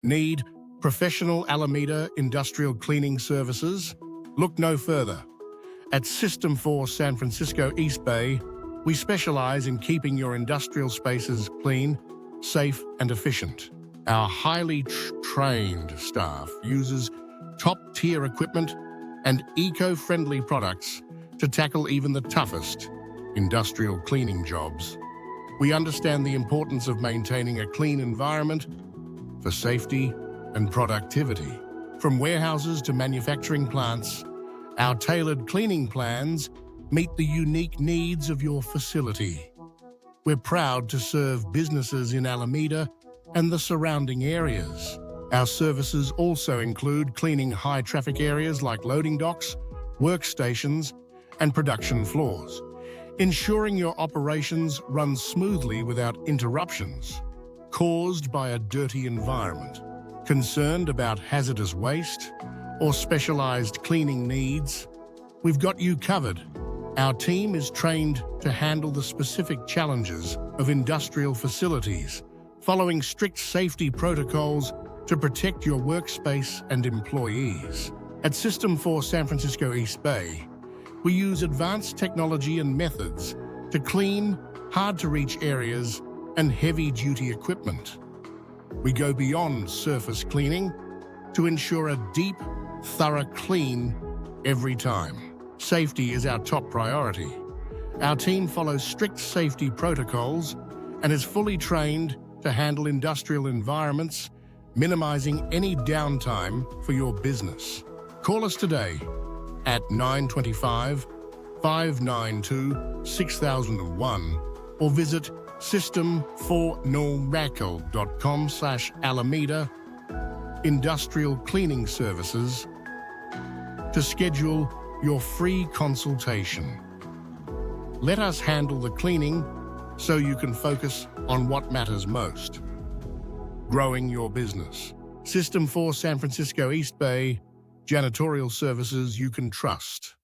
Need professional Alameda industrial cleaning services? Look no further. At System4 San Francisco East Bay, we specialize in keeping your industrial spaces clean, safe, and efficient. Our highly trained staff uses top-tier equipment and eco-friendly products to tackle even the toughest industrial cleaning jobs. We understand the importance of maintaining a clean environment for safety and productivity. From warehouses to manufacturing plants, our tailored cleaning plans meet the unique needs of your facility. We're proud to serve businesses in Alameda and the surrounding areas. Our services also include cleaning high-traffic areas like loading docks, workstations, and production floors, ensuring your operations run smoothly without interruptions caused by a dirty environment. Concerned about hazardous waste or specialized cleaning needs? We've got you covered. Our team is trained to handle the specific challenges of industrial facilities, following strict safety protocols to protect your workspace and employees. At System4 San Francisco East Bay, we use advanced technology and methods to clean hard-to-reach areas and heavy-duty equipment. We go beyond surface cleaning to ensure a deep, thorough clean every time. Safety is our top priority. Our team follows strict safety protocols and is fully trained to handle industrial environments, minimizing any downtime for your business. Call us today at 925-592-6001 or visit system4noracle.com/Alameda Industrial Cleaning Services to schedule your free consultation. Let us handle the cleaning so you can focus on what matters most: growing your business. System4 San Francisco East Bay, janitorial services you can trust.